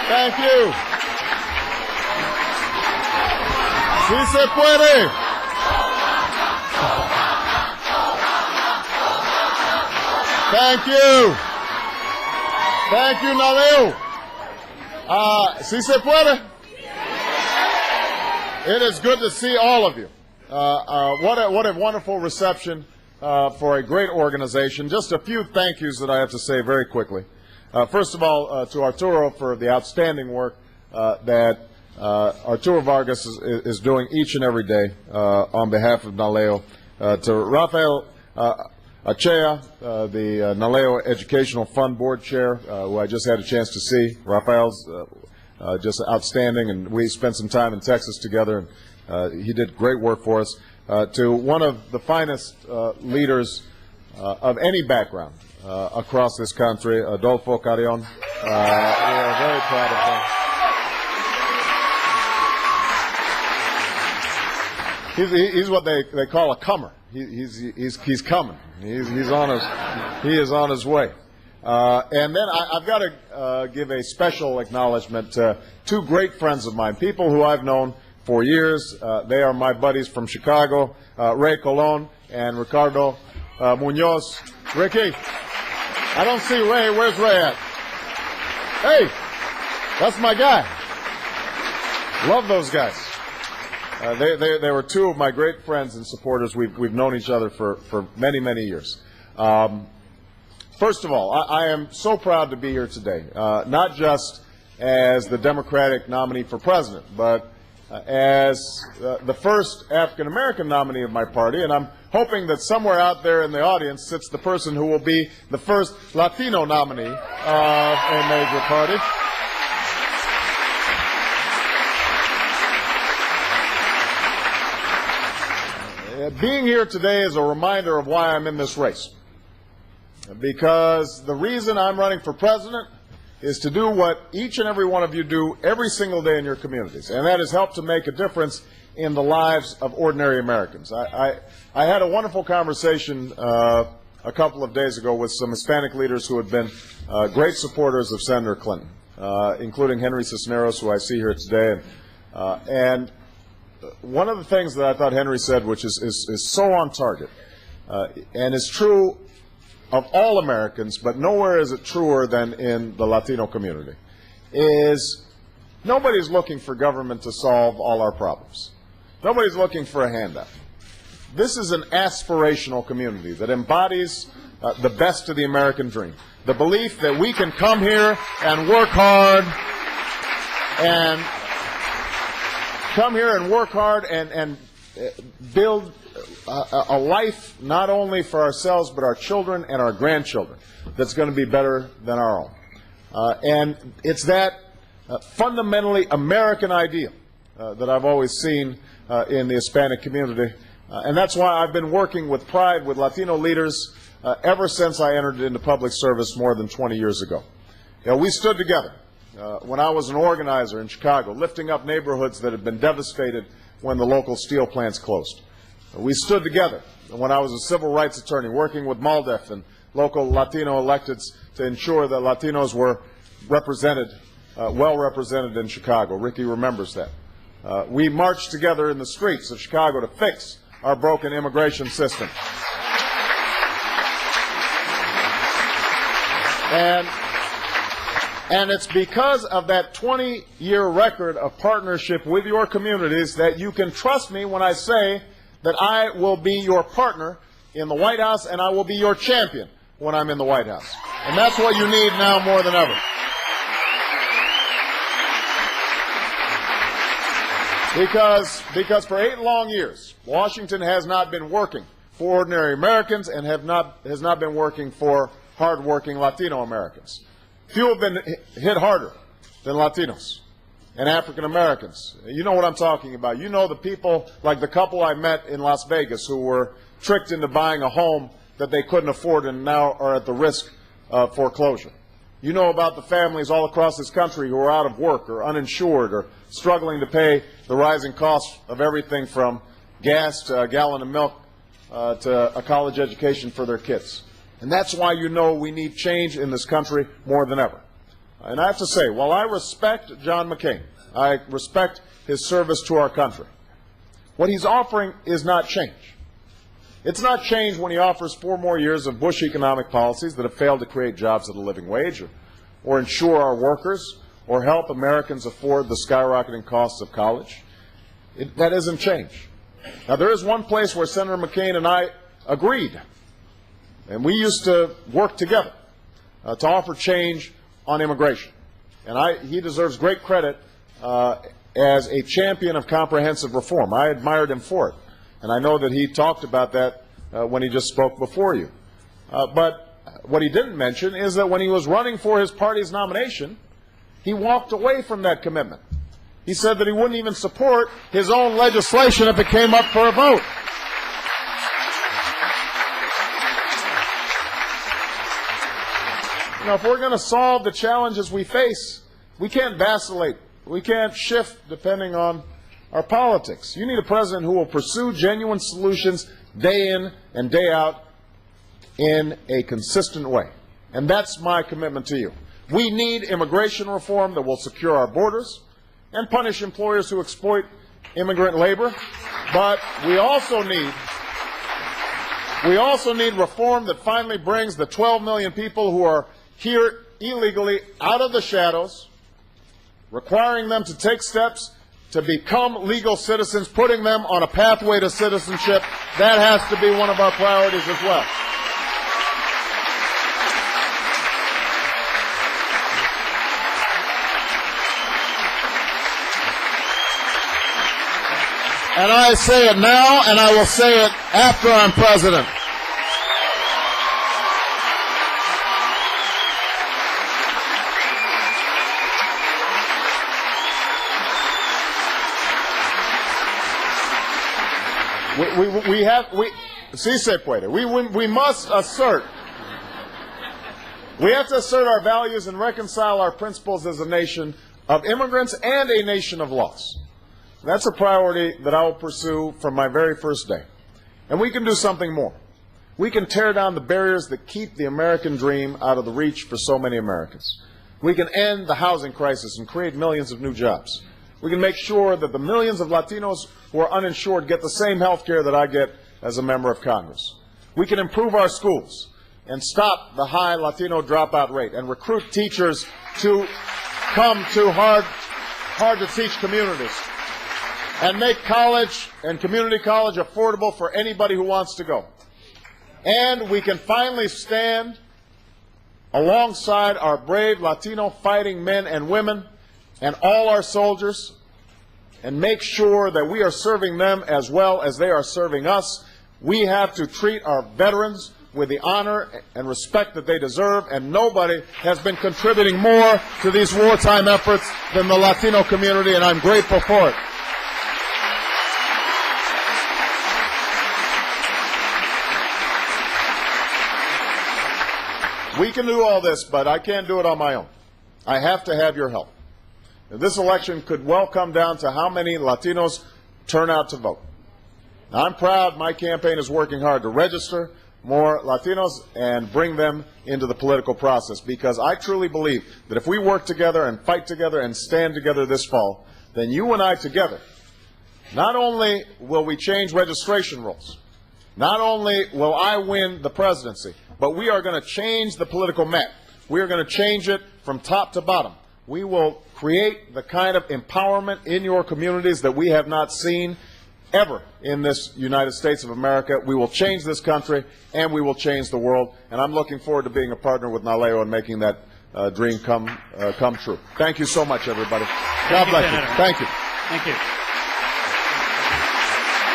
Thank you. Sí se puede. Thank you. Thank you, NALEO. Sí se puede. It is good to see all of you. What a wonderful reception for a great organization. Just a few thank yous that I have to say very quickly. First of all, to Arturo for the outstanding work that Arturo Vargas is doing each and every day on behalf of NALEO. To Rafael Achea, the NALEO Educational Fund Board Chair, who I just had a chance to see. Rafael's just outstanding, and we spent some time in Texas together, and he did great work for us. To one of the finest leaders of any background across this country, Adolfo Carrion. We are very proud of him. He's what they call a comer. He's coming. He is on his way. And then I've got to give a special acknowledgement to two great friends of mine, people who I've known for years. They are my buddies from Chicago, Ray Colon and Ricardo Munoz. Ricky, I don't see Ray. Where's Ray at? Hey, that's my guy. Love those guys. They were two of my great friends and supporters. We've known each other for many, many years. First of all, I am so proud to be here today, not just as the Democratic nominee for president, but as the first African-American nominee of my party, and I'm hoping that somewhere out there in the audience sits the person who will be the first Latino nominee of a major party. Being here today is a reminder of why I'm in this race. Because the reason I'm running for president is to do what each and every one of you do every single day in your communities, and that is help to make a difference in the lives of ordinary Americans. I had a wonderful conversation a couple of days ago with some Hispanic leaders who had been great supporters of Senator Clinton, including Henry Cisneros, who I see here today. And one of the things that I thought Henry said, which is so on target, and is true of all Americans, but nowhere is it truer than in the Latino community, is nobody's looking for government to solve all our problems. Nobody's looking for a handout. This is an aspirational community that embodies the best of the American dream. The belief that we can come here and work hard and build a life not only for ourselves but our children and our grandchildren that's going to be better than our own. And it's that fundamentally American ideal that I've always seen in the Hispanic community. And that's why I've been working with pride with Latino leaders ever since I entered into public service more than 20 years ago. You know, we stood together when I was an organizer in Chicago, lifting up neighborhoods that had been devastated when the local steel plants closed. We stood together when I was a civil rights attorney, working with MALDEF and local Latino electeds to ensure that Latinos were represented, well represented in Chicago. Ricky remembers that. We marched together in the streets of Chicago to fix our broken immigration system. And it's because of that 20-year record of partnership with your communities that you can trust me when I say that I will be your partner in the White House and I will be your champion when I'm in the White House. And that's what you need now more than ever. Because for 8 long years, Washington has not been working for ordinary Americans and has not been working for hardworking Latino Americans. Few have been hit harder than Latinos and African Americans. You know what I'm talking about. You know the people, like the couple I met in Las Vegas who were tricked into buying a home that they couldn't afford and now are at the risk of foreclosure. You know about the families all across this country who are out of work or uninsured or struggling to pay the rising costs of everything from gas to a gallon of milk to a college education for their kids. And that's why you know we need change in this country more than ever. And I have to say, while I respect John McCain, I respect his service to our country, what he's offering is not change. It's not change when he offers 4 more years of Bush economic policies that have failed to create jobs at a living wage, or ensure our workers, or help Americans afford the skyrocketing costs of college. That isn't change. Now, there is one place where Senator McCain and I agreed, and we used to work together to offer change on immigration. And he deserves great credit as a champion of comprehensive reform. I admired him for it. And I know that he talked about that when he just spoke before you. But what he didn't mention is that when he was running for his party's nomination, he walked away from that commitment. He said that he wouldn't even support his own legislation if it came up for a vote. You know, if we're going to solve the challenges we face, we can't vacillate. We can't shift depending on our politics. You need a president who will pursue genuine solutions day in and day out in a consistent way. And that's my commitment to you. We need immigration reform that will secure our borders and punish employers who exploit immigrant labor. But we also need reform that finally brings the 12 million people who are here illegally out of the shadows, requiring them to take steps to become legal citizens, putting them on a pathway to citizenship. That has to be one of our priorities as well. And I say it now, and I will say it after I'm president. We must assert. We have to assert our values and reconcile our principles as a nation of immigrants and a nation of laws. That's a priority that I will pursue from my very first day. And we can do something more. We can tear down the barriers that keep the American dream out of the reach for so many Americans. We can end the housing crisis and create millions of new jobs. We can make sure that the millions of Latinos who are uninsured get the same health care that I get as a member of Congress. We can improve our schools and stop the high Latino dropout rate and recruit teachers to come to hard-to-teach communities and make college and community college affordable for anybody who wants to go. And we can finally stand alongside our brave Latino fighting men and women and all our soldiers and make sure that we are serving them as well as they are serving us. We have to treat our veterans with the honor and respect that they deserve, and nobody has been contributing more to these wartime efforts than the Latino community, and I'm grateful for it. We can do all this, but I can't do it on my own. I have to have your help. This election could well come down to how many Latinos turn out to vote. Now, I'm proud my campaign is working hard to register more Latinos and bring them into the political process, because I truly believe that if we work together and fight together and stand together this fall, then you and I together, not only will we change registration rules, not only will I win the presidency, but we are going to change the political map. We are going to change it from top to bottom. We will create the kind of empowerment in your communities that we have not seen ever in this United States of America. We will change this country, and we will change the world. And I'm looking forward to being a partner with NALEO and making that dream come true. Thank you so much, everybody. God bless you. Thank you. Thank you.